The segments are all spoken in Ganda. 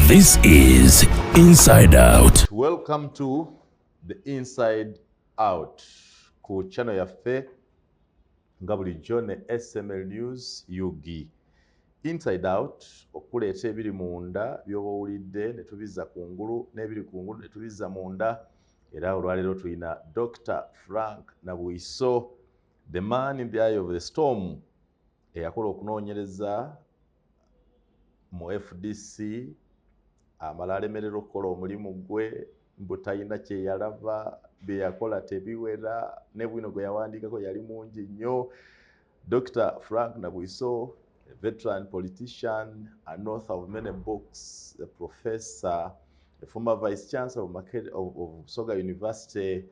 This is Inside Out. Welcome to the Inside Out ku channel yaffe nga bulijjo ne SML News UG. Inside Out okuleeta ebiri munda by'oba owulidde ne tubizza kungulu n'ebiri kungulu ne tubizza munda, era olwaleero tulina Dr. Frank Nabwiso, the man in the eye of the storm, eyakola okunoonyereza mu FDC amala alemerera okukola omulimu gwe, mbu talina kye yalaba, bye yakola tebiwera, ne bwino gwe yawandiikako yali mungi nnyo. Dr. Frank Nabwiso, a veteran politician, an author of many books, a professor, a former vice-chancellor of Busoga University,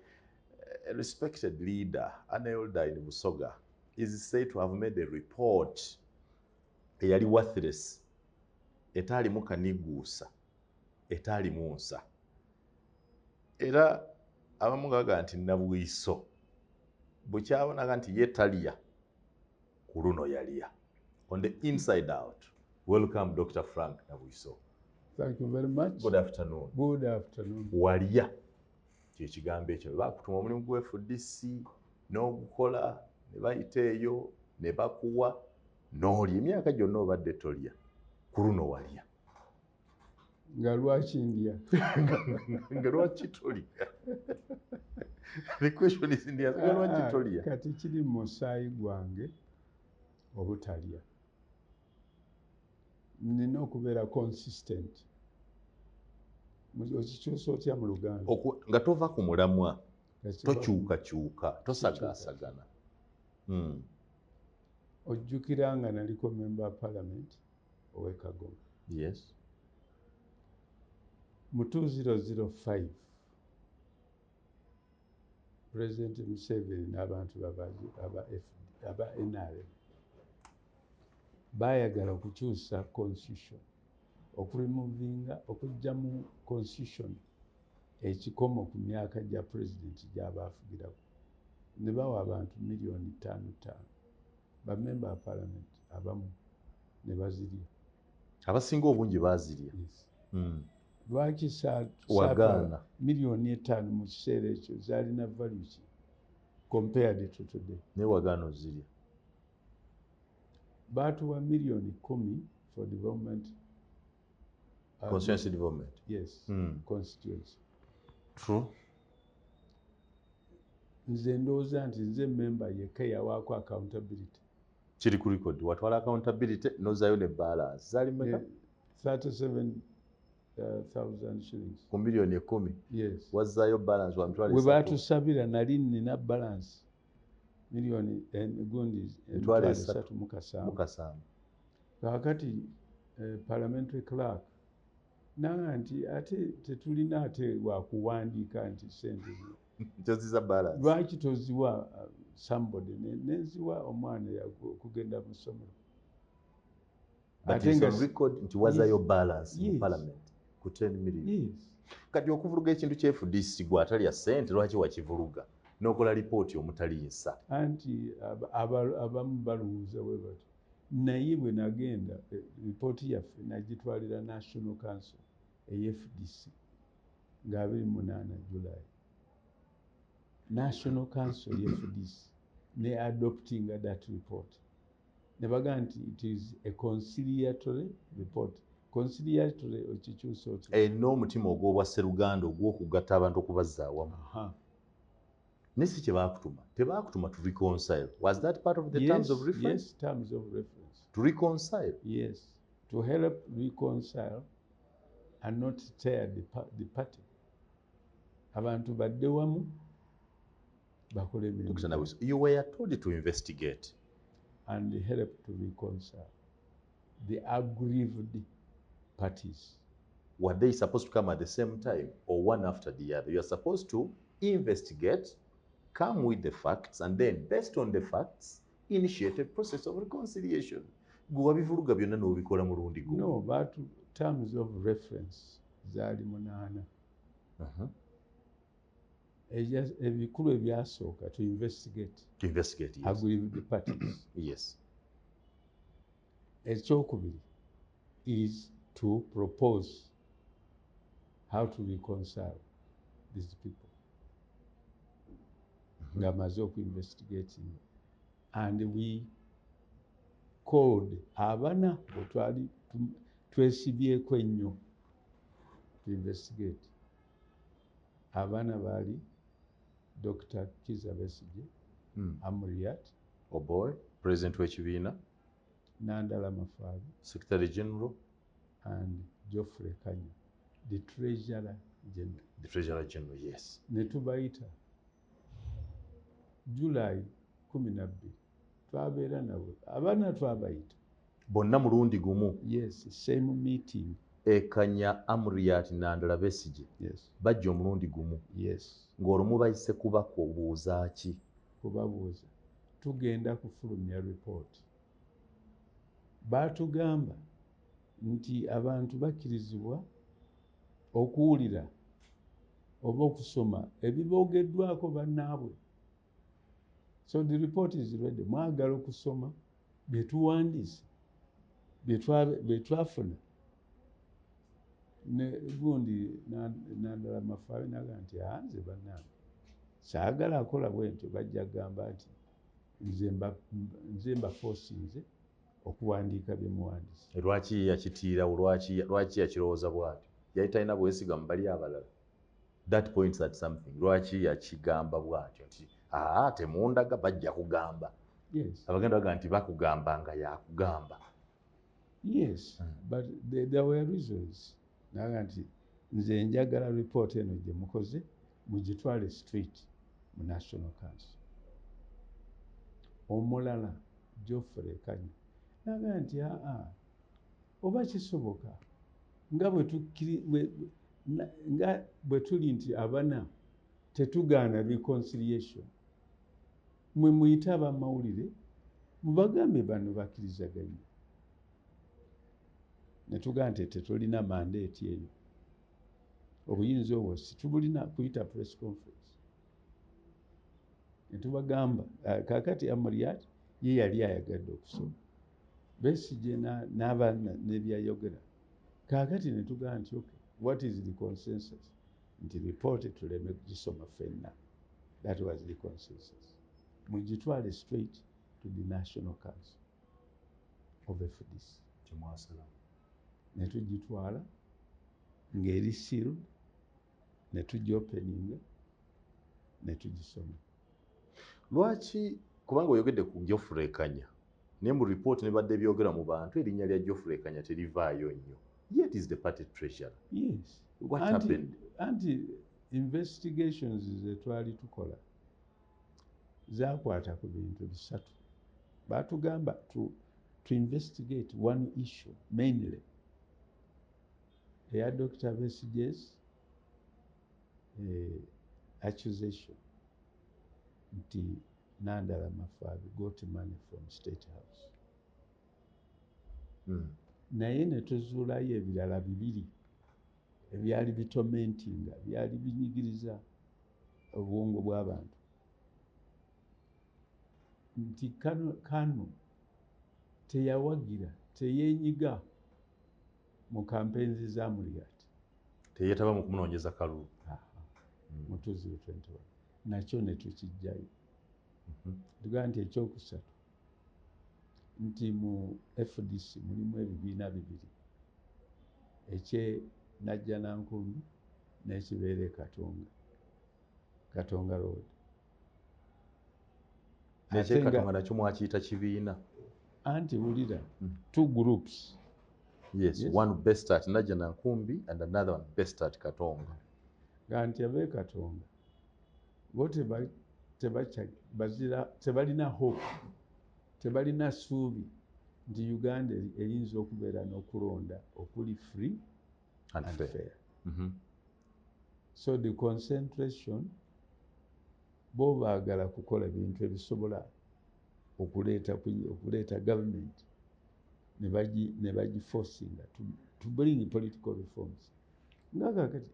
a respected leader, an elder in Busoga, is said to have made a report eyali worthless, etaalimu kaniguusa, etaalimu nsa. Era abamu gaga nti Nabwiso bwekyabonaga nti ye talya ku luno yalya. On the Inside Out, welcome Dr. Frank Nabwiso. Thank you very much. Good afternoon. Good afternoon. Walya kyekigambo ekyo bakutuma omulimu gwa FDC n'ogukola ne bayita eyo ne bakuwa n'olya emyaka gyonna obadde tolya, ku luno walya. Nga lwaki ndya? Nga lwaki tolya? The question is in the answer. Lwaki tolya? Kati kiri mu musaayi gwange obutalya. Nina okubeera consistent. Okikyusa otya mu Luganda? Nga tova ku mulamwa, tokyukakyuka, tosagaasagana. Ojjukira nga naliko member of parliament ow'e Kagoma. Yes. Mu 2005, President Museveni n'abantu aba NRM baayagala okukyusa constitution, okujja mu constitution ekikomo ku myaka gya president gy'aba afugirako. Ne bawa abantu 5,000,000. Ba member of parliament abamu ne bazirya. Abasinga obungi baazirya. Yes. Lwaki Wagaana. 5,000,000 mu kiseera ekyo zaalina value ki compared to today? Ne wagaana ozirya. Baatuwa 10,000,000 for development. Constituency development. Yes. Constituency. True. Nze ndowooza nti nze member yekka yawaako accountability. Kiri ku record. Watwala accountability n'ozaayo ne balance. Zaali mmeka? 37,000 shillings. Ku miliyoni 10. Yes. Wazzaayo balance wa mitwalo 3. We baatusabira nali nina balance miliyoni gundi 3,700. Kaakati parliamentary clerk nanga nti ate tetulina ate wakuwandiika nti sente toziza balance. Lwaki toziwa somebody neziwa omwana okugenda mu ssomero? But it's on record nti wazzaayo balance mu parliament ku 10 million. Yes. Kati okuvuluga ekintu kya FDC gwe atalya ssente lwaki wakivuluga n'okola lipooti omutali nsa? Anti abamu balowooza bwe batyo. Naye bwe nagenda lipooti yaffe nagitwalira National Council FDC nga 28 July. National Council FDC ne adopting that report. Ne baga nti it is a conciliatory report. Conciliatory okikyusa otya? N'omutima ogw'obwa Sseruganda ogw'okugatta abantu okubazza awamu. Nesi kye baakutuma. Tebaakutuma to reconcile. Was that part of the terms of reference? Yes, terms of reference. To reconcile? Yes. To help reconcile and not tear the party. Abantu badde wamu bakole emirimu. Dr. Nabwiso, you were told to investigate. And help to reconcile the aggrieved parties. Were they supposed to come at the same time or one after the other? You are supposed to investigate, come with the facts, and then, based on the facts, initiate a process of reconciliation. Gwe wabivuluga byonna n'obikola mulundi gumu. No, but terms of reference zaali 8. Ebikulu ebyasooka to investigate. To investigate, yes. Aggrieved parties. Yes. Ekyokubiri is to propose how to reconcile these people. Ngamaze okuinvestigating, and we called abana bwe twesibyeko ennyo to investigate. Abana baali Dr. Kizza Besigye, Amuriat, Oboy, President w'ekibiina, Nandala Mafaabi, Secretary General, and Geoffrey Kanya, the Treasurer General. the Treasurer General, yes. Ne tubayita July 12 twabeera nabo, abaana twabayita. Bonna mulundi gumu. Yes, same meeting. Ekanya, Amuriat, Nandala Besigye. Yes. Bajja omulundi gumu. Yes. Ng'olumu bayise kubabuuza ki? Kubabuuza tugenda kufulumya report. Baatugamba nti abantu bakkirizibwa okuwulira oba okusoma ebiboogeddwako bannaabwe. So the report is ready. Mwagala okusoma bye tuwandiise, bye twafuna. Ne gundi Nandala Mafaabi n'agamba nti nze bannange saagala akola bwentyo, bajja kugamba nti nze mbafosinze okuwandiika bye muwandiise. Lwaki yakitiirawo? Lwaki yakirowooza bw'atyo? Yali talina bwesiga mu bali abalala. That points at something. Lwaki yakigamba bw'atyo nti temundaga bajja kugamba? Yes. Abaganda bagamba nti bakugamba nga yakugamba. Yes, but there were reasons. Naga nti nze njagala report eno gye mukoze mugitwale straight mu National Council. Omulala Geoffrey Kanya naga nti oba kisoboka nga bwe tuli nti abana tetugaana reconciliation, mwe muyite abamawulire mubagambe bano bakkirizaganye. Ne tugamba nti tetulina mandate eyo, obuyinza obwo situbulina kuyita press conference. Ne tubagamba kaakati Amuriat ye yali ayagadde okusoma, Besigye n'aba n'ebyayogera. Kaakati ne tugamba nti okay, what is the consensus? Nti report tuleme kugisoma ffenna. That was the consensus. Mugitwale straight to the National Council of FDC. Ne tugitwala ng'eri sealed, ne tugiopeninga, ne tugisoma. Lwaki? Kubanga oyogedde ku Geoffrey Kanya, naye mu report ne badde byogera mu bantu erinnya lya Geoffrey Kanya terivaayo nnyo. Yet is the party treasurer. Yes. What happened? Investigations ze twali tukola zaakwata ku bintu bisatu. Baatugamba to investigate one issue mainly. Eya Dr. Besigye's accusation nti Nandala Mafaabi got money from State House. Naye ne tuzuulayo ebirala 2 ebyali bitomentinga, byali binyigiriza obwongo bw'abantu. Nti Kano teyawagira, teyeenyiga mu campaigns za Amuriat. Teyetaba mu kumunoonyeza kalulu. Mu 2021 nakyo ne tukijjayo. Tugamba nti ekyokusatu nti mu FDC mulimu ebibiina 2, ekye Najjanankumbi n'ekibeere Katonga Road. N'ekye Katonga nakyo mwakiyita kibiina. Anti wulira, 2 groups. Yes, one based at Najjanankumbi and another one based at Katonga. Ganti ab'e Katonga bo tebalina hope, tebalina ssuubi nti Uganda eyinza okubeera n'okulonda okuli free and fair. So the concentration, bo baagala kukola bintu ebisobola okuleeta government ne bagiforcinga to bring political reforms. Nga kakati,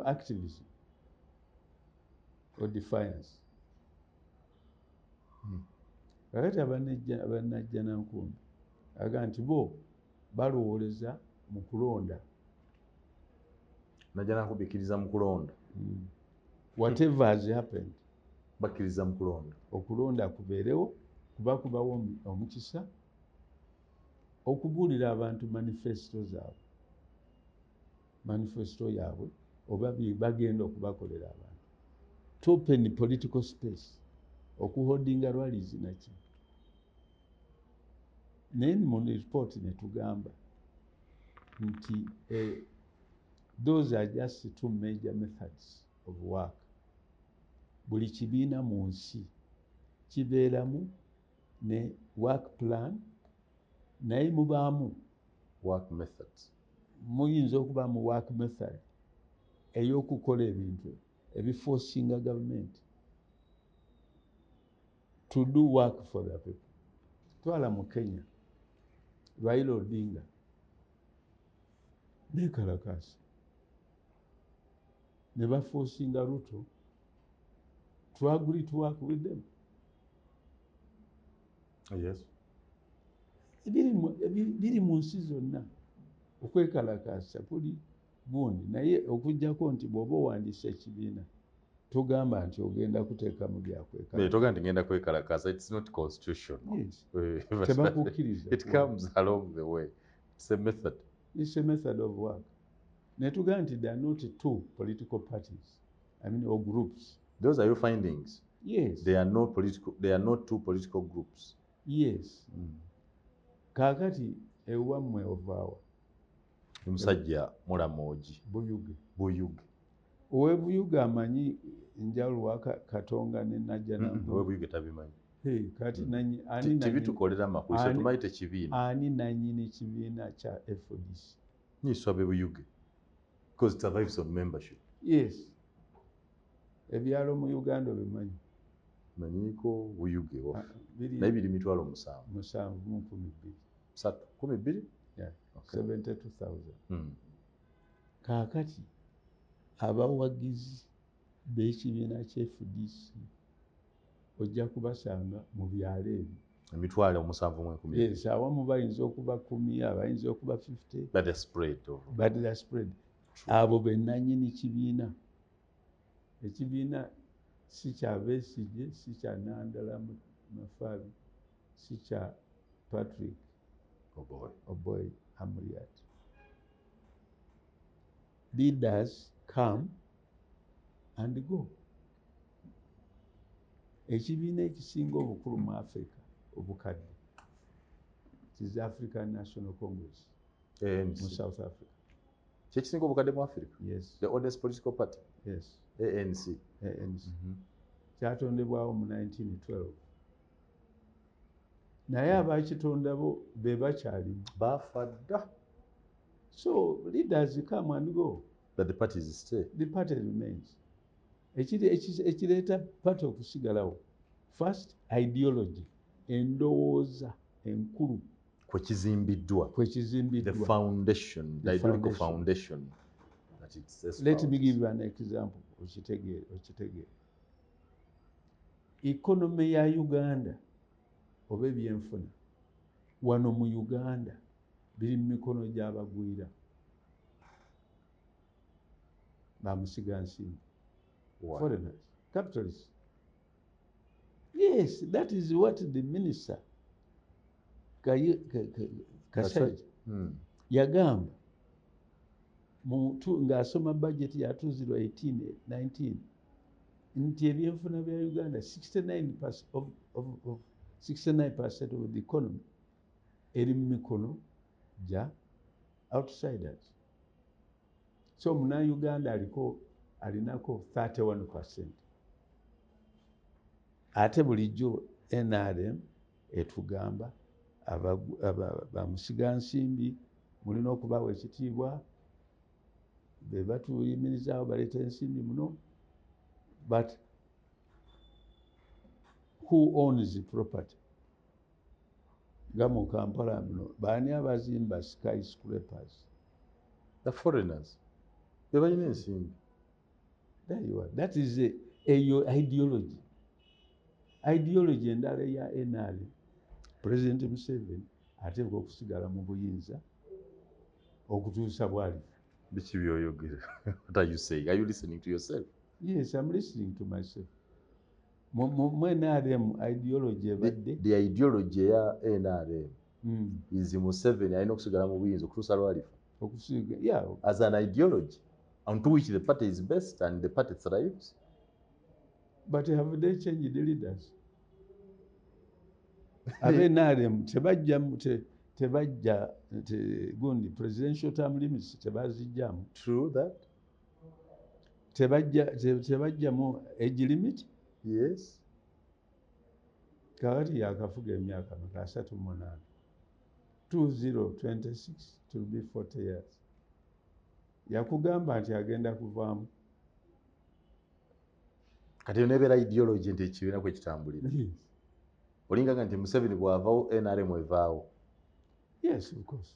activism or defiance. Kakati Abannajjanankumbi aga nti bo balowooleza mu kulonda najja nakubikiriza mu kulonda. Whatever has happened, bakkiriza mu kulonda. Okulonda kubeerewo, kuba kubawo omukisa, okubuulira abantu manifesto yaabwe oba bagenda okubakolera abantu. To open political space, okuholdinga rallies naki. Naye mu report ne tugamba nti those are just two major methods of work. Buli kibiina mu nsi kibeeramu ne work plan, naye mubaamu work methods. Muyinza okuba mu work method ey'okukola ebintu ebiforcinga government to do work for the people. Twala mu Kenya, Raila Odinga beekalakaasa ne baforcinga Ruto to agree to work with them. Yes. Biri mu nsi zonna okwekalakaasa kuli gundi, naye okuggyako nti bw'oba owandiisa ekibiina togamba nti ogenda kuteeka mu byakwekalakaasa. Toga nti ngenda kwekalakaasa, it's not constitutional. Yes. Tebakukkiriza. It comes along the way. It's a method. It's a method of work. Ne tugamba nti they are not two political parties, or groups. Those are your findings? Yes. They are not two political groups? Yes. Kaakati ewammwe ovaawa? Musajja Mulamogi. Buyuge. Ow'Ebuyuge amanyi njawulo wa Katonga ne Najjanangu. Ow'Ebuyuge tabimanyi. Kati tebitukolera makulu, so tumayite kibiina. Ani nannyini kibiina kya FDC? Nyiswa Buyuge. Because it survives on membership. Yes. Ebyalo mu Uganda obimanyi? Manyiiko Buyuge naye biri 7,000. 12,000? Yeah. Okay. 72,000. Kaakati abawagizi b'ekibiina kya FDC ojja kubasanga mu byalo ebyo. 7,000. Yes, awamu bayinza okuba 10, abayinza okuba 50. But they're spread. But they're spread. Abo be nannyini kibiina. Ekibiina si kya Besigye, si kya Nandala Mafaabi, si kya Patrick Oboy Amuriat. Leaders come and go. Ekibiina ekisinga obukulu mu Africa obukadde is African National Congress mu South Africa. Kyekisinga obukadde mu Africa? Yes. The oldest political party? Yes. ANC. Kyatondebwawo mu 1912. Naye abaakitonda bo be bakyalimu. Baafa dda. So leaders come and go. But the party is still. The party remains. Ekireeta party okusigalawo. First, ideology. Endowooza enkulu. Kwekizimbiddwa. The foundation, the ideological foundation. That it Let me give you an example. Okitegeere. Economy ya Uganda oba ebyenfuna wano mu Uganda biri mu mikono gy'abagwira bamusigansimbi. Foreigners, capitalists. Yes, that is what the minister Kasajja yagamba ng'asoma budget ya 2018-19 nti ebyenfuna bya Uganda 69% of the economy eri mu mikono gya outsiders. So Munnayuganda alinako 31%. Ate bulijjo NRM etugamba bamusigansimbi mulina okubawa ekitiibwa, be batuyimirizaawo baleeta ensimbi muno. But who owns the property? Nga mu Kampala muno baani abazimba skyscrapers? The foreigners. Be balina ensimbi. There you are. That is a ideology. Ideology endala ya NRM. President Museveni ateekwa okusigala mu buyinza okutuusa bw'alifa. Biki by'oyogera? What are you saying? Are you listening to yourself? Yes, I'm listening to myself. Mu NRM ideology ebadde. The ideology ya NRM is Museveni alina okusigala mu buyinza okutuusa lwalifa. Okusiga, yeah. As an ideology onto which the party is based and the party thrives. But have they changed the leaders? NRM tebajja gundi presidential term limits tebazijjamu. True that. Tebajjamu age limit. Yes. Kakati yakafuga emyaka 38. 2026 to be 40 years. Yakugamba nti agenda kuvaamu. Kati yo nebeera ideology nti ekibiina kwe kitambulira. Yes. Olinganga nti Museveni bw'avaawo NRM evaawo. Yes, of course.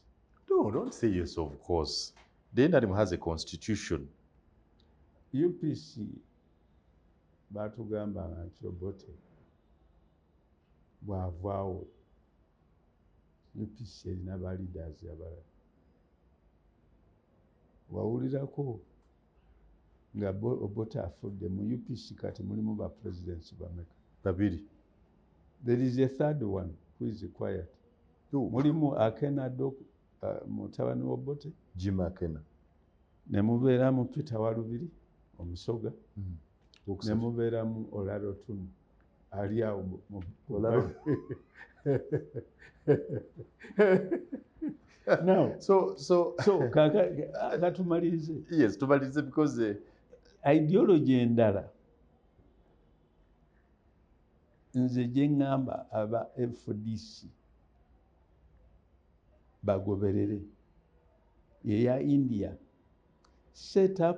No, don't say yes, of course. The NRM has a constitution. UPC batugamba nti Obote bw'avaawo UPC erina ba leaders abalala. Wawulirako nga Obote afudde mu UPC kati mulimu ba presidents bameka? Babiri. There is a third one who is quiet. Mulimu Akena mutabani wa Obote. Jim Akena. Ne mubeeramu Peter Walubiri omusoga. Ne mubeeramu Olaro Tunu ali awo mu Olaro. Now, so katumalirize. Yes, tumalirize because ideology endala nze gye ngamba aba FDC bagoberere eya India set up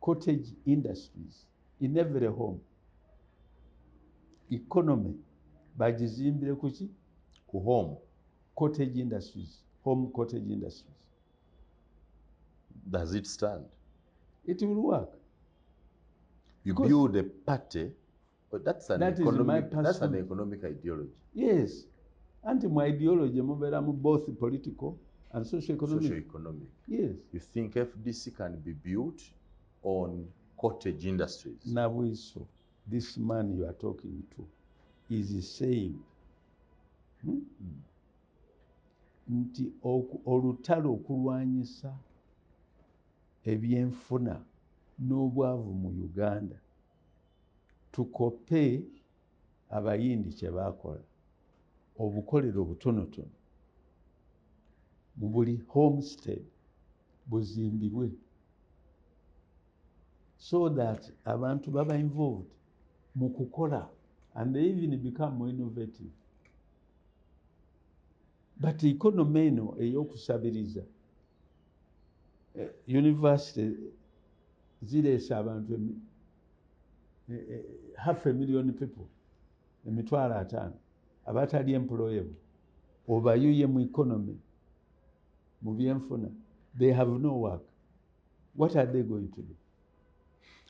cottage industries in every home. Economy bagizimbire kuki? Ku home. Cottage industries, home cottage industries. Does it stand? It will work. You build a party, but that's an economic ideology. Yes. My ideology mubeeramu both political and socio-economic. Yes. You think FDC can be built on cottage industries? Nabwiso, this man you are talking to is saying nti olutalo okulwanyisa ebyenfuna n'obwavu mu Uganda tukope abayindi kye baakola obukolero obutonotono mu buli homestead buzimbibwe so that abantu baba involved mu kukola and they even become more innovative. But economy eno ey'okusabiriza university zireese abantu 500,000 people emitwalo 5 abatali employable obayuye mu economy mu byenfuna they have no work. What are they going to do?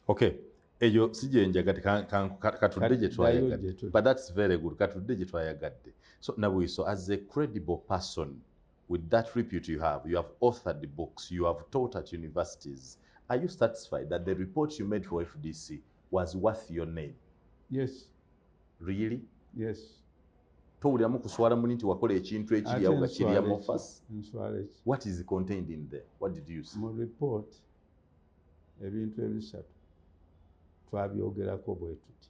Okay, eyo sijenjagadde katudde gye twayagadde, but that's very good. Katudde gye twayagadde. So Nabwiso, as a credible person with that repute you have authored the books, you have taught at universities. Are you satisfied that the report you made for FDC was worth your name? Yes. Really? Yes. Towuliramu kuswala muni nti wakola ekintu ekiri awo nga kiri amofas? What is contained in there? What did you see? Mu report ebintu ebisatu twabyogerako bwe tuti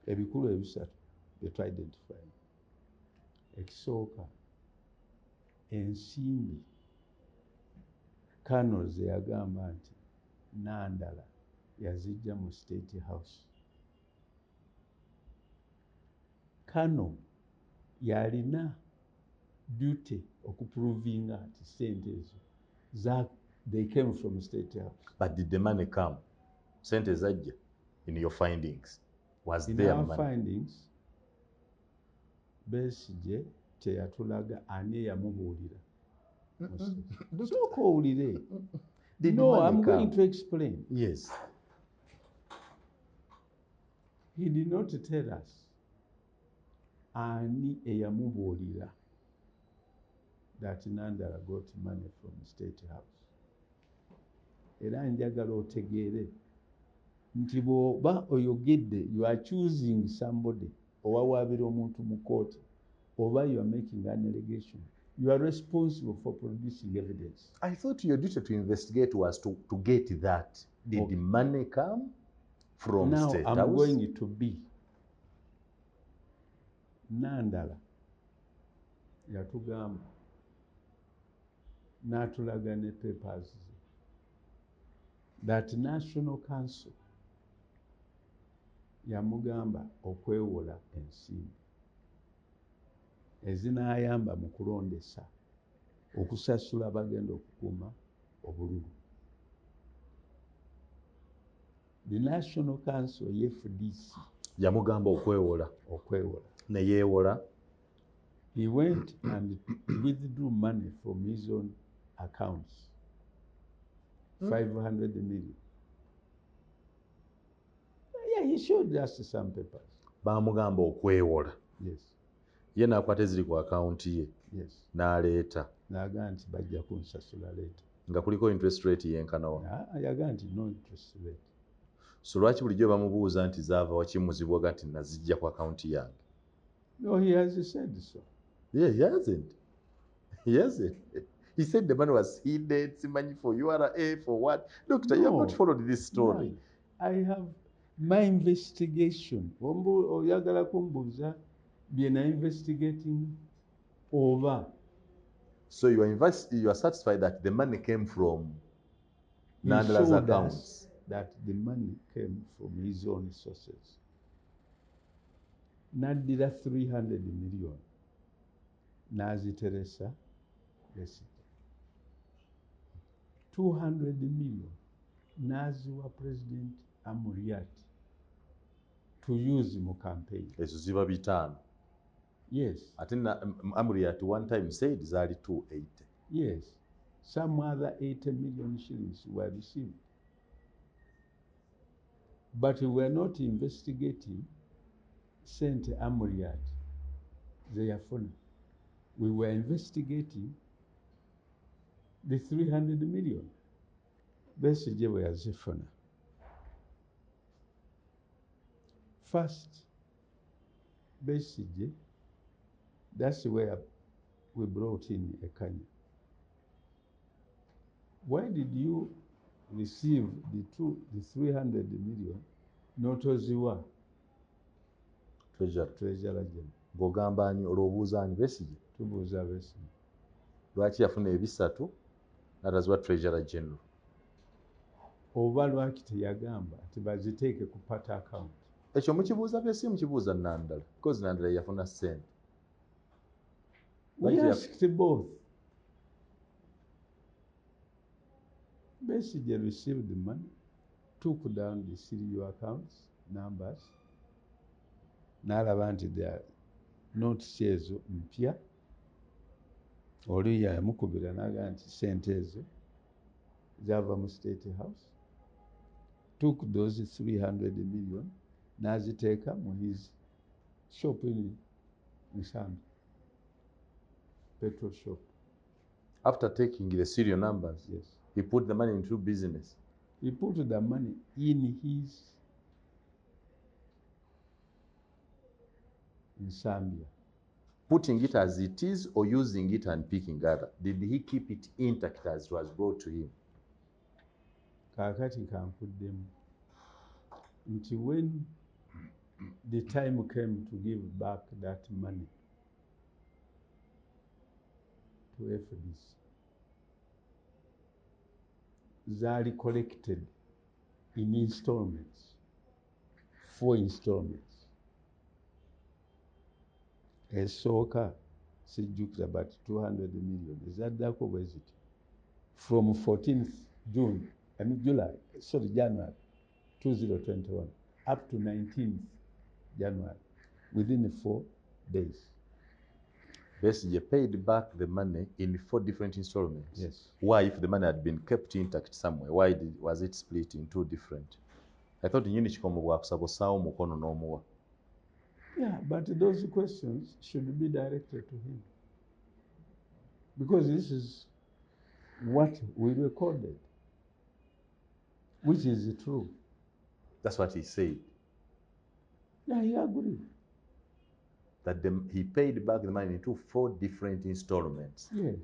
ebikulu ebisatu bye twa-identify. Ekisooka ensimbi Kano ze yagamba nti Nandala yazijja mu State House. Kano yalina duty okuprovinga nti sente ezo they came from State House. But did the money come? Sente zajja in your findings? Was in there our money? Findings, Besigye teyatulaga ani eyamubuulira. Sooka owulire. No, I'm going to explain. Yes. He did not tell us ani eyamubuulira that Nandala got money from State House. era njagala otegeere nti bw'oba oyogedde you are choosing somebody owawaabira omuntu mu kooti oba you are making an allegation, you are responsible for producing evidence. I thought your duty to investigate was to get that. Did the money come from Now State I'm House? going to be Nandala yatugamba n'atulaga ne papers ze that National Council yamugamba okwewola ensimbi ezinaayamba mu kulondesa okusasula abagenda okukuuma obululu. The National Council FDC Yamugamba okwewola. Ne yeewola. He went and withdrew money from his own accounts. 500 million. Yeah, he showed us some papers. Baamugamba okwewola. Yes. Ye n'akwata eziri ku akaunti ye. Yes. N'aleeta. N'agamba nti bajja kunsasula leeta. Nga kuliko interest rate yenkana wa. Yagamba nti no interest rate. So lwaki bulijjo bamubuuza nti zaava wakimuzibwaga nti nazijja ku akaunti yange? No, he has said so. Yeah, he hasn't. He hasn't. He said the money was hidden, simanyi for URA, for what? Doctor, you have not followed this story. No, I have my investigation. Oyagala kumbuuza bye na investigating over. So you are satisfied that the money came from Nandala's He showed accounts? us that the money came from his own sources. N'addira 300 million n'aziteresa Besigye. 200 million n'aziwa President Amuriat to use mu campaign. Ezo ziba bitaano. Yes. Ate Amuriat one time said zaali 280. Yes. Some other 80 million shillings were received. But we were not investigating Saint Amuriat, Zeyafuna. We were investigating the 300 million. Besigye bwe yazifuna. First, Besigye, that's where we brought in a Kenya. Why did you receive the 300 million n'otoziwa Treasurer General? Ng'ogamba ani olw'obuuza ani Besigye? Tubuuza Besigye. Lwaki yafuna ebisatu n'ataziwa Treasurer General? Oba lwaki teyagamba nti baziteeke ku part account? Ekyo mukibuuza Besigye, mukibuuza Nandala, because Nandala yafuna ssente. We asked both. Besigye received the money, took down the serial accounts, numbers, n'alaba nti they are notes ezo mpya. Oli yamukubira n'agamba nti ssente ezo zaava mu State House. Took those 300 million n'aziteeka mu his shop in Nsamba, petrol shop. After taking the serial numbers, Yes. he put the money into business. He put the money in his Nsambia. Putting it as it is or using it and picking other? Did he keep it intact as it was brought to him? Kaakati kankuddemu nti when the time came to give back that money to FDC, zaali collected in installments, 4 installments. Esooka sijjukiza but 200 million ezaddako bwe ziti from 14th January 2021 up to 19th January, within 4 days. Besigye paid back the money in 4 different installments. Yes. Why, if the money had been kept intact somewhere, why was it split in 2 different? I thought nyini kikomo bwakusaba ossaawo mukono n'omuwa. Yeah, but those questions should be directed to him. Because this is what we recorded. Which is true. That's what he said. Yeah, he agreed. That he paid back the money into 4 different installments. Yes.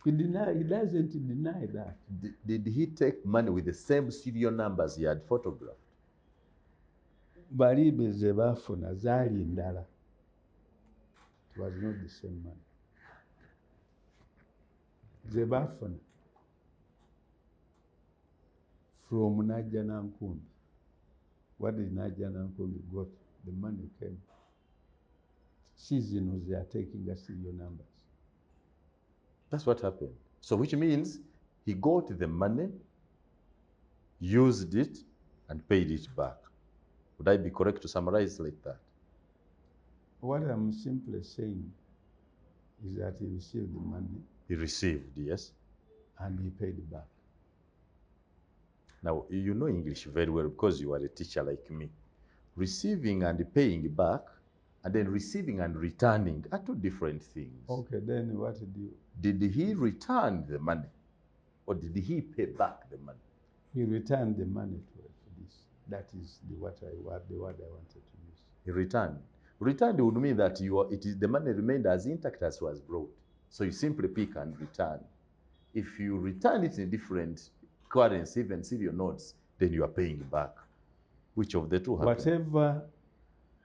He doesn't deny that. Did he take money with the same serial numbers he had photographed? Balibe ze bafuna zaali ndala. It was not the same money. Ze bafuna from Najja Nankumbi. What did Najja Nankumbi got? The money came. Seasons they are taking us serial numbers. That's what happened. So which means he got the money, used it, and paid it back. Would I be correct to summarize like that? What I'm simply saying is that he received the money. He received, yes. And he paid back. Now, you know English very well because you are a teacher like me. Receiving and paying back, and then receiving and returning are 2 different things. Okay, then what did you? Did he return the money, or did he pay back the money? He returned the money to FDC. That is the word I wanted to use. He returned. Returned would mean that the money remained as intact as was brought. So you simply pick and return. If you return it in different currency, even serial notes, then you are paying back. Which of the 2 happened? Whatever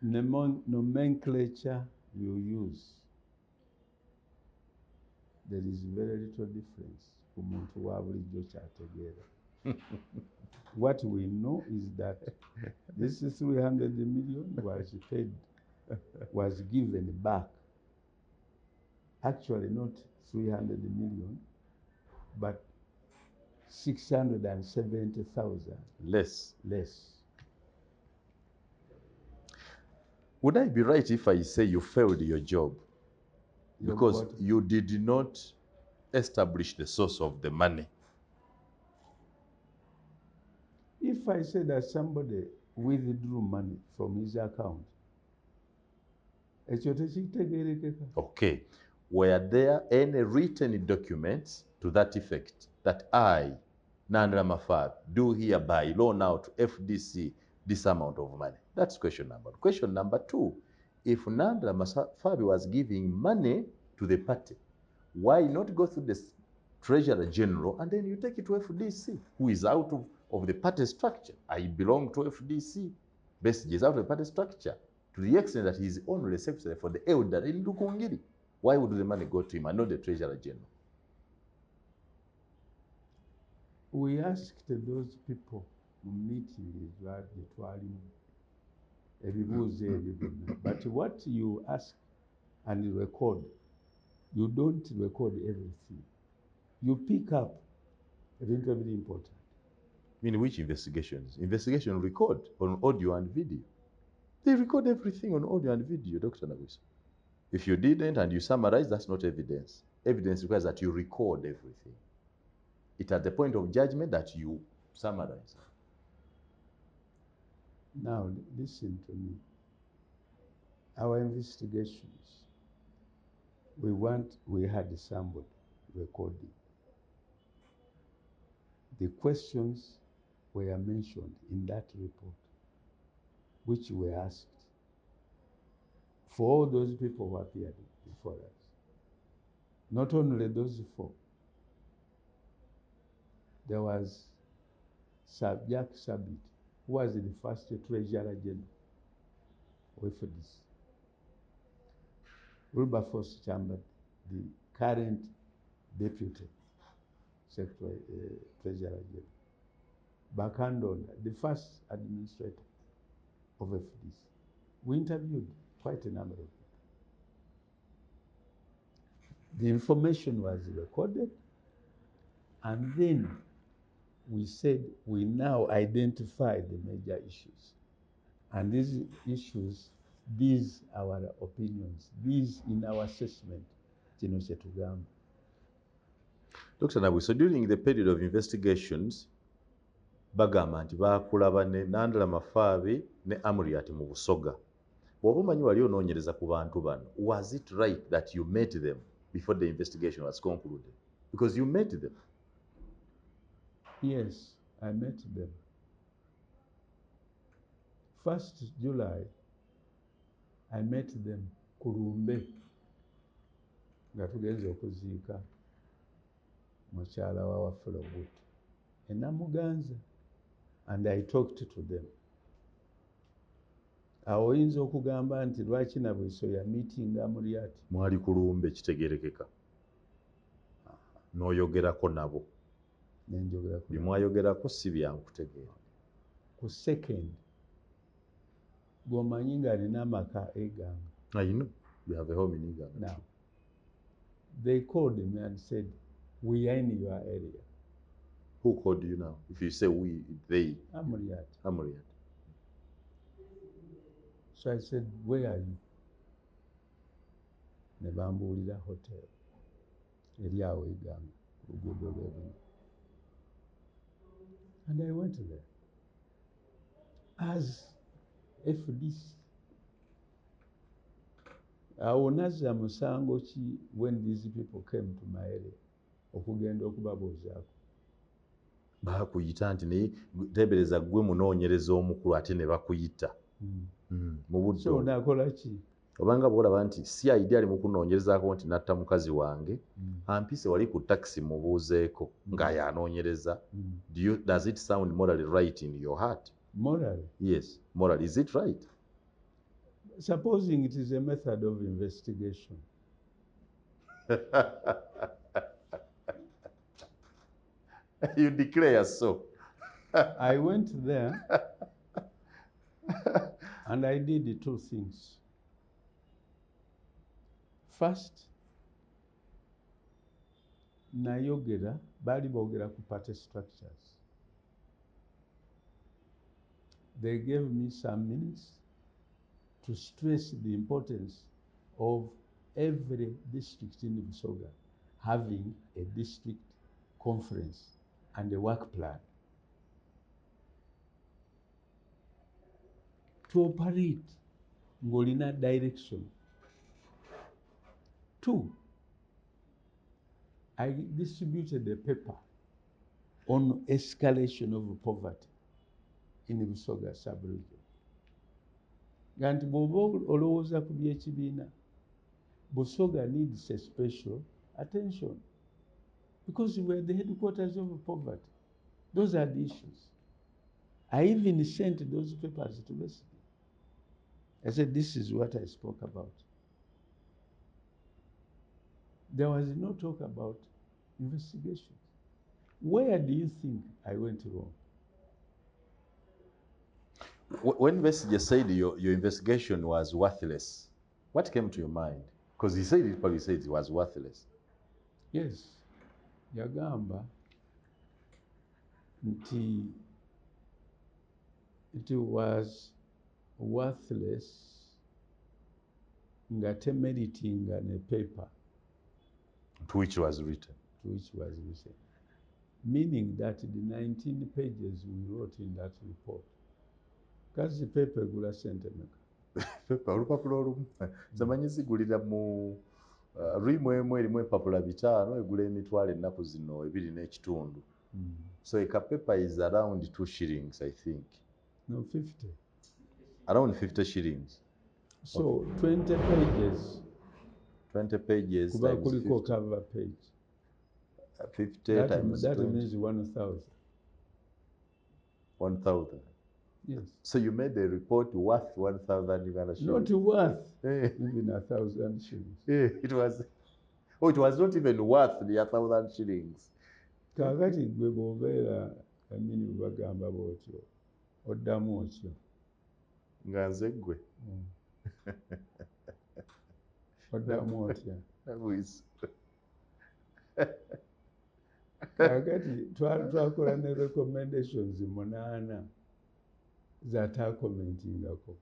nomenclature you use, there is very little difference. What we know is that this 300 million was paid, was given back. Actually, not 300 million, but 670,000. Less. Would I be right if I say you failed your job? Because you did not establish the source of the money. If I say that somebody withdrew money from his account, okay. Were there any written documents to that effect that I, Nandra Mafab, do hereby loan out to FDC this amount of money? That's question number 1. Question number 2, if Nandra Mafab was giving money to the party, why not go through the Treasurer General and then you take it to FDC, who is out of the party structure? I belong to FDC. Besigye is out of the party structure to the extent that he is only secretary for the elder in Lukungiri. Why would the money go to him and not the Treasurer General? We asked those people meetings but what you ask and record, you don't record everything. You pick up everything very important. In which investigations? Investigation record on audio and video. They record everything on audio and video, Dr. Nabwiso. If you didn't and you summarize, that's not evidence. Evidence requires that you record everything. It's at the point of judgment that you summarize. Now, listen to me. Our investigations, we had somebody recording. The questions were mentioned in that report, which were asked for all those people who appeared before us. Not only those 4. There was Sir Jack Sabit, who was the first Treasurer General of FDC. Wilberforce Chambers, the current Deputy Secretary, Treasurer General. Bakandonda, the first administrator of FDC. We interviewed quite a number of people. The information was recorded, and then we said we now identify the major issues. And these issues, these are our opinions, these in our assessment, Dr. Nabwiso, during the period of investigations, bagamba nti baakulaba ne Nandala Mafaabi ne Amuriat mu Busoga. Bw'oba omanyi wali onoonyereza ku bantu bano, was it right that you met them before the investigation was concluded? Because you met them. Yes, I met them. 1st July, I met them ku lumbe nga tugenze okuziika mukyala wa Wafula e Namuganza, and I talked to them. Awo oyinza okugamba nti lwaki Nabwiso ya meetinga muli ati. Mwali ku lumbe kitegerekeka. N'oyogerako nabo. Nenjogerako. Bye mwayogerako si byankutegeera. Ku 2nd, gw'omanyi ng'alina amaka eganga. I know. You have a home in Uganda. Now, they called me and said, we are in your area. Who called you now? If you say we, they. Amuriat. Amuriat. So I said, where are you? Ne bambuulira hotel. Eri awo eganga, ku luguudo lw'Ebunyi. And I went there. As FDC. Awo nazza musango ki when these people came to my area okugenda okubabuuzaako. Bakuyita nti naye teebereza gwe munoonyereza omukulu ate ne bakuyita. Mu budde. So nakola ki? Obanga bw'olaba nti CID ali mu kunoonyerezaako nti natta mukazi wange, ampise wali ku taxi mubuuzeeko ng'ayanoonyereza. Does it sound morally right in your heart? Morally? Yes, morally. Is it right? Supposing it is a method of investigation. You declare so. I went there and I did 2 things. First, nayogera, bali boogera ku party structures. They gave me some minutes to stress the importance of every district in Busoga having a district conference and a work plan to operate ng'olina direction. 2, I distributed a paper on escalation of poverty in the Busoga sub-region. Ganti bw'oba olowooza ku by'ekibiina, Busoga needs a special attention because we're the headquarters of poverty. Those are the issues. I even sent those papers to Besigye. I said, this is what I spoke about. There was no talk about investigation. Where do you think I went wrong? When Besigye said your investigation was worthless, what came to your mind? Because he said it, probably said it was worthless. Yes, yagamba nti it was worthless nga temeritinga ne paper To which was written. to which was written. Meaning that the 19 pages we wrote in that report, kazi paper egula sente meka? Pepa olupapula olumu zamanyi zigulira mu rimu emu erimu empapula 5 egula emitwalo ennaku zino 2.5. So a paper is around 2 shillings, I think. No, 50. Around 50 shillings. So 20 pages, 20 pages kuba times kuliko 50. cover page. 50 That times 20. means 1,000. 1,000. Yes. So you made a report worth 1,000 Uganda shillings. Not worth Eh. even 1,000 shillings. It was. Oh, it was not even worth the 1,000 shillings. Kakati gwe bw'obeera amini bwe bagamba bw'otyo oddamu otyo. Nga nze ggwe. Oddamu otya. Nabwiso. Kakati twakola ne recommendations 8 z'ataakomentingako.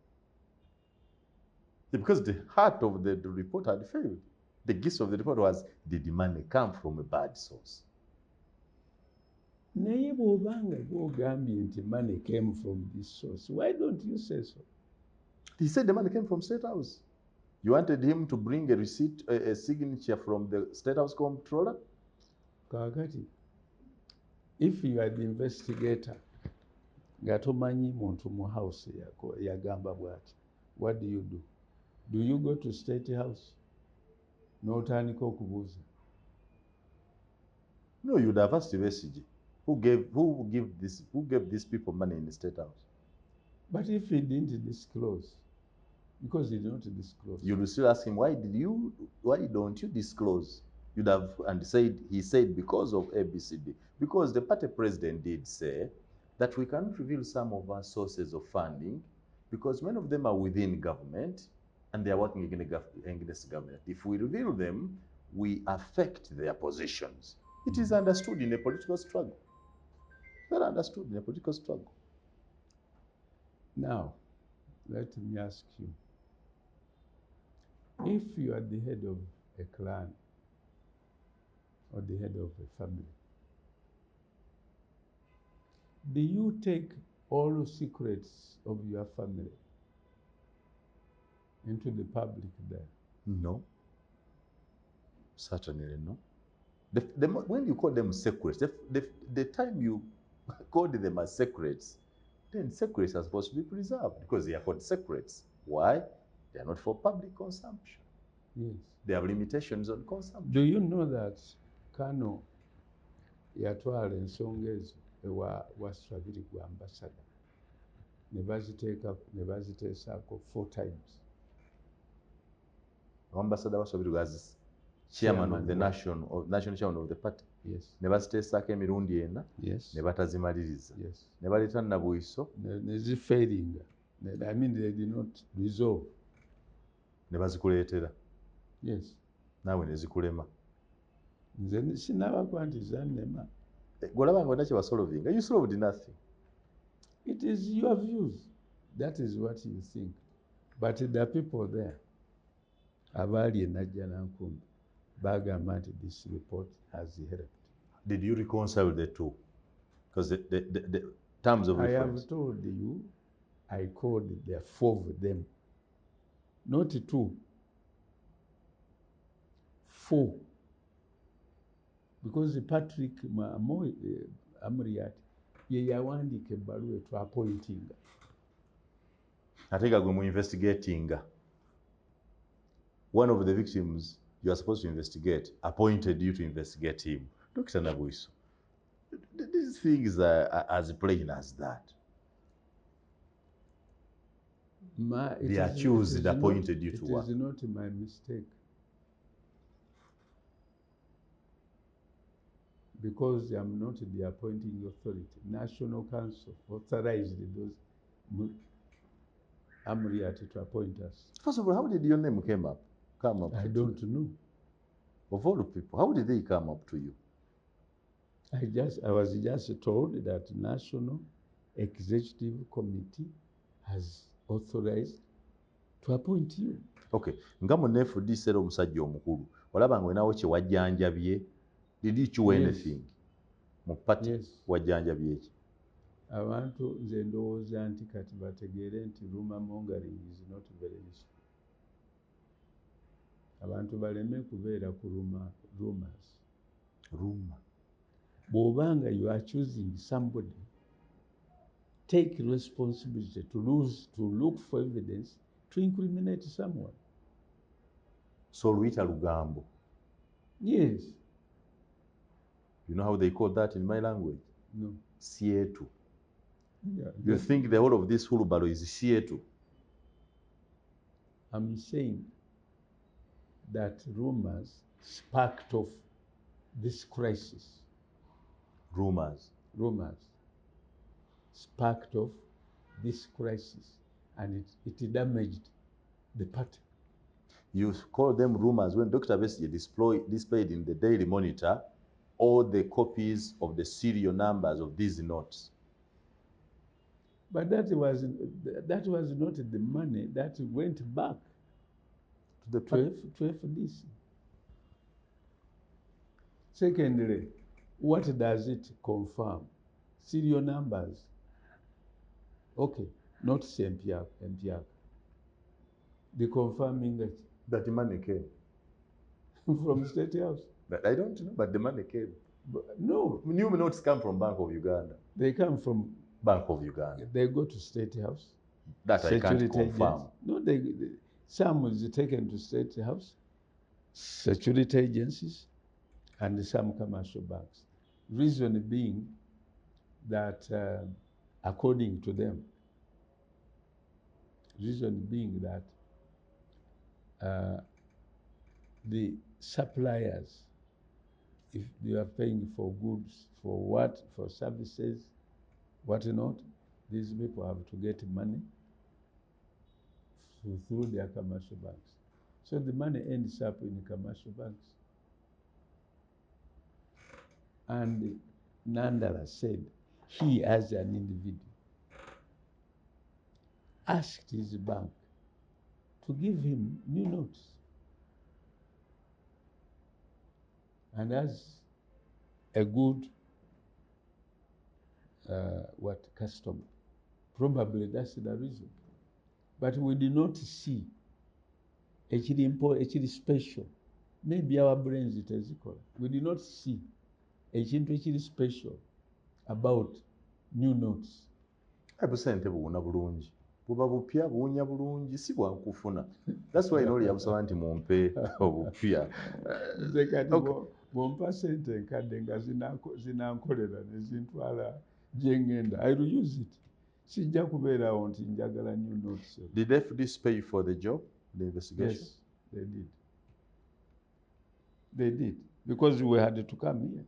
Because the heart of the report had failed. The gist of the report was, did the money come from a bad source? Naye bw'obanga gw'ogambye nti money came from this source, why don't you say so? He said the money came from State House. You wanted him to bring a receipt, a signature from the State House comptroller? Kakati If you are the investigator, nga tomanyi muntu mu house yagamba bw'ati, what do you do? Do you go to State House? N'otandika okubuuza. No, you'd have asked Besigye, who gave these people money in the State House? But if he didn't disclose, because he did not disclose. You would still ask him, why don't you disclose? You'd have, and he said because of ABCD. Because the party president did say that we cannot reveal some of our sources of funding because many of them are within government and they are working against government. If we reveal them, we affect their positions. It is understood in a political struggle. Well understood in a political struggle. Now, let me ask you, if you are the head of a clan or the head of a family, do you take all the secrets of your family into the public there? No. Certainly no. When you call them secrets, the time you called them as secrets, then secrets are supposed to be preserved because they are called secrets. Why? They are not for public consumption. Yes. They have limitations on consumption. Do you know that Kano yatwala ensonga ezo ewa Swahili gwa ambassador ne baziteesaako 4 times? Ambassador was as chairman of the national chairman of the party. Yes. Ne baziteesaako emirundi 4. Yes. Ne batazimaliriza. Yes. Ne baleeta Nabwiso. Ne zifailinga. I mean, they did not resolve. Ne bazikuleetera. Yes. Naawe ne zikulema. Nze sinabako nti zannema. Gwolaba nga kye basolovinga. You solved nothing. It is your views. That is what you think. But there are people there. Abaali enajja nankumbi bagamba nti this report has helped. Did you reconcile the two? Because the terms of reference. I have told you, I called there 4 of them, not 2, 4. Because Patrick Amuriat ye yawandiika ebbaluwa etwapointinga. Ate nga gwe mu investigating. One of the victims you are supposed to investigate appointed you to investigate him. Dr. Nabwiso, these things are as plain as that. The accused appointed you to work. It is not my mistake. Because I am not the appointing authority. National Council authorized those Amuriat to appoint us. First of all, how did your name come up? I don't know. Of all the people, how did they come up to you? I was just told that National Executive Committee has authorized to appoint you. Okay. Nga mu FDC era omusajja omukulu. Olaba nga wenawo kye wajjanjabye. Did you chew anything? Mu party wajjanjabye ki? Abantu nze ndowooza nti kati bategeere nti rumor mongering is not very useful. Abantu baleme kubeera ku rumors. Rumor. Bw'obanga you are choosing somebody, take responsibility to look for evidence to incriminate someone. So luyita lugambo. Yes. You know how they call that in my language? No. Sietu. Yeah, you think the whole of this hulubalo is Sietu? I'm saying that rumors sparked off this crisis. Rumors sparked off this crisis, and it damaged the party. You call them rumors when Dr. Besigye displayed in the Daily Monitor all the copies of the serial numbers of these notes. But that was not the money that went back to FDC. Secondly, what does it confirm? Serial numbers. Okay, not MPR. The confirming that the money came from State House. But I don't know, but the money came. No, New notes come from Bank of Uganda. they come from, Bank of Uganda. they go to State House. That I can't Security confirm. agents. No, some is taken to State House, security agencies, and some commercial banks. Reason being that, according to them, the suppliers, if they are paying for goods, for services, what not, these people have to get money through their commercial banks. So the money ends up in commercial banks. And Nandala said he, as an individual, asked his bank to give him new notes. And as a good customer, probably that's the reason. But we did not see a special. Maybe our brains it is equal. We did not see a special about new notes. Busente buwuna bulungi. Buba bupya buwunya bulungi si bwankufuna. That's why noli yabusaba nti mumpe obupya. Nze kati bwompa sente enkadde nga zinankolera ne zintwala gye ngenda, I will use it. Sijja kubeerawo nti njagala new notes. Did FDC pay you for the job, the investigation? Yes, they did. They did, because we had to come here.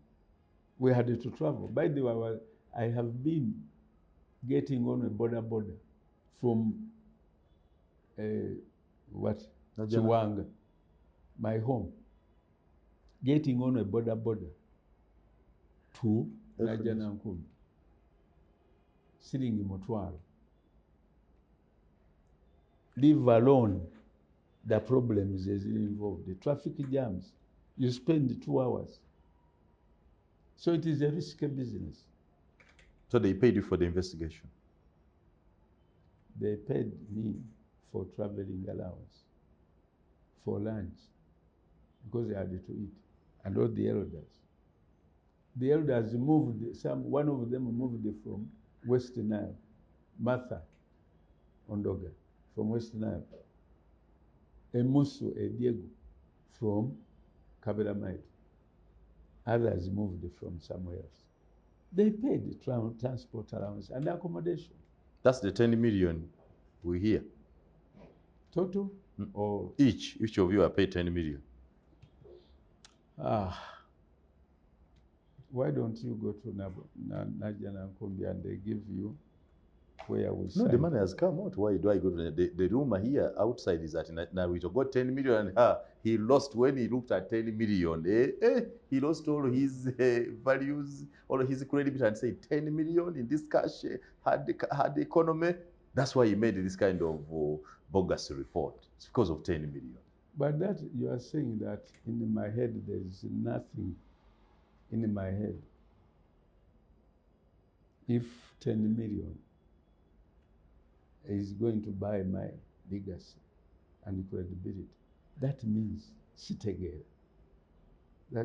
We had to travel. By the way, I have been getting on a border from Chiwanga, my home, getting on a border to Najjanankumbi, sitting in Mutwaro. Leave alone the problems that is involved, the traffic jams. You spend 2 hours. So it is a risky business. So they paid you for the investigation? They paid me for traveling allowance, for lunch, because they had to eat, and all the elders. The elders moved, one of them moved from West Nile, Martha Ondoga, from West Nile, Emusu Ediego from Kaberamaitu. Others moved from somewhere else. They paid the transport allowance and accommodation. That's the 10 million we hear. Total? Or each of you are paid 10 million. Why don't you go to Najjanankumbi and they give you where we sign? No, the money has come out. Why do I go to the rumor here outside is that Nabwiso got 10 million and he lost when he looked at 10 million. He lost all his values, all his credibility, and said 10 million in this cash had the economy. That's why he made this kind of bogus report. It's because of 10 million. But that you are saying that in my head there is nothing in my head. If 10 million is going to buy my legacy and credibility, that means Sitegera.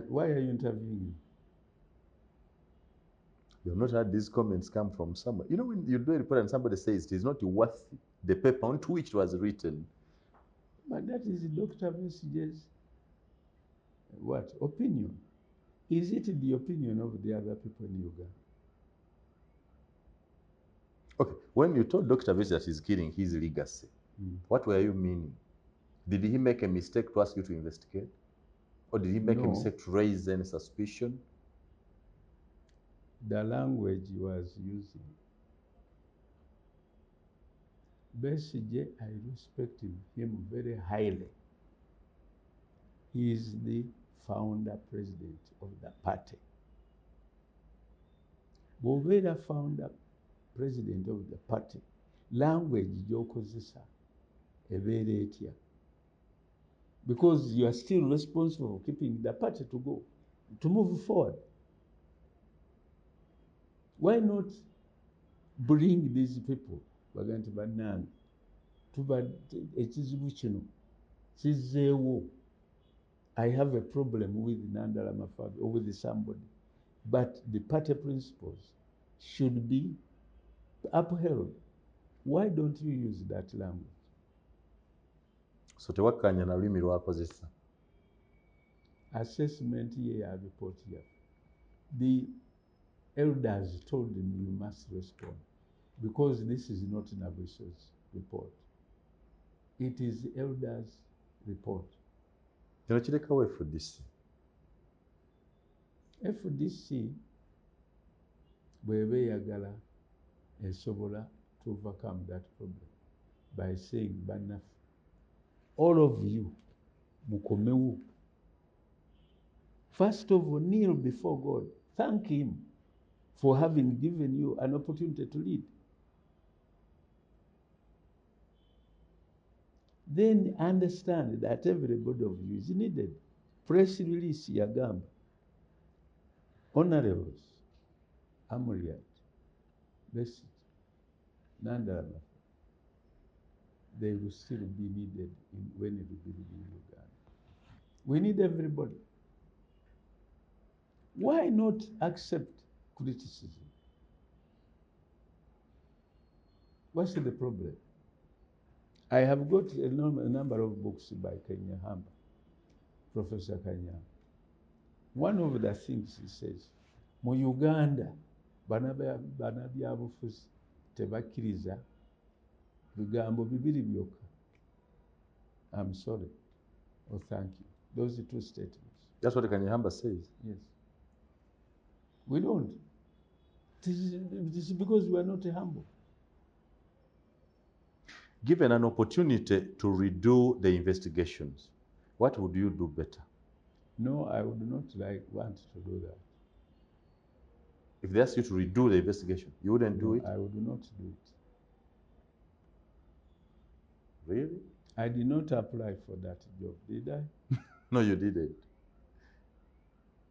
Why are you interviewing me? You have not had these comments come from somewhere. You know, when you do a report and somebody says it is not worth the paper onto which it was written. But that is Dr. Besigye's opinion. Is it the opinion of the other people in Uganda? Okay, when you told Dr. Besigye that he's killing his legacy, what were you meaning? Did he make a mistake to ask you to investigate? Or did he make a mistake to raise any suspicion? The language he was using. Besigye, I respect him very highly. He is the founder president of the party. Bw'obeera founder president of the party, language gy'okozesa ebeera etya. Because you are still responsible for keeping the party to go, to move forward. Why not bring these people? Baganti bannange, ekizibu kino kizzeewo. I have a problem with Nandala Mafabi or with somebody. but the party principles should be upheld. Why don't you use that language? So tewakkanya na lulimi lwakozesa. Assessment ye ya report here. The elders told him you must respond because this is not Nabwiso's report. It is the elders' report. Kino kirekawo FDC. FDC bw'eba eyagala esobola to overcome that problem by saying bannaffe, all of you mukomewo. First of all, kneel before God. Thank him for having given you an opportunity to lead. Then understand that everybody of you is needed. Press release yagamba. Honorables, Amuriat, Besigye, Nandalama, they will still be needed when it will be in Uganda. We need everybody. Why not accept criticism? What's the problem? I have got a number of books by Kanyahamba, Professor Kanyahamba. One of the things he says, mu Uganda, banabyabufuzi tebakkiriza bigambo bibiri byokka. I'm sorry. Oh, thank you. Those are two statements. That's what Kanyahamba says. Yes. We don't. This is because we are not humble. Given an opportunity to redo the investigations, what would you do better? No, I would not want to do that. If they ask you to redo the investigation, you wouldn't do it? I would not do it. Really? I did not apply for that job, did I? No, you didn't.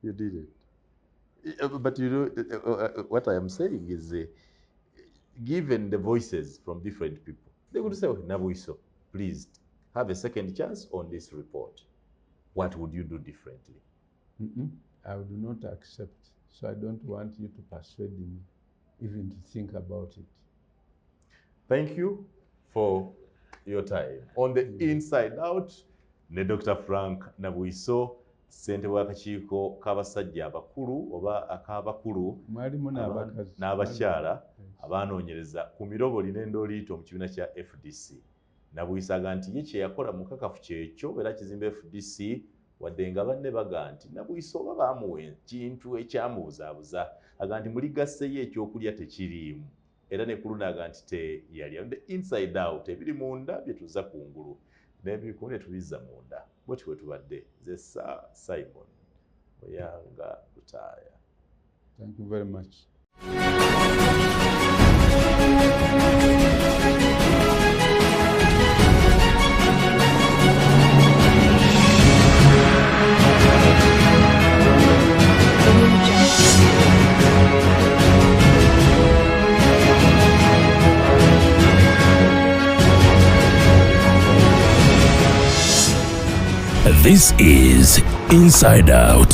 You didn't. But you know, what I am saying is, given the voices from different people, they would say, oh, Nabwiso, please have a second chance on this report. What would you do differently? I would not accept. So I don't want you to persuade me even to think about it. Thank you for your time. On the inside out, ne Dr. Frank Nabwiso, ssente w'akakiiko k'abasajja abakulu oba ak'abakulu n'abakyala abaanoonyereza ku miroboli n'endooliito mu kibiina kya FDC. Nabwiso aga nti ye kye yakola mukakafu kyekyo era kizimba FDC wadde nga banne baga nti Nabwiso oba baamuwa ekintu ekyamubuzaabuza aga nti muli gasseyo ekyokulya tekiriimu era ne kuluna aga nti teyalya. The inside out ebiri munda bye tuzza kungulu n'ebikulu ne tubizza munda. Bwe bwe tubadde ze Simon Oyanga Lutaaya. Thank you very much. This is Inside Out.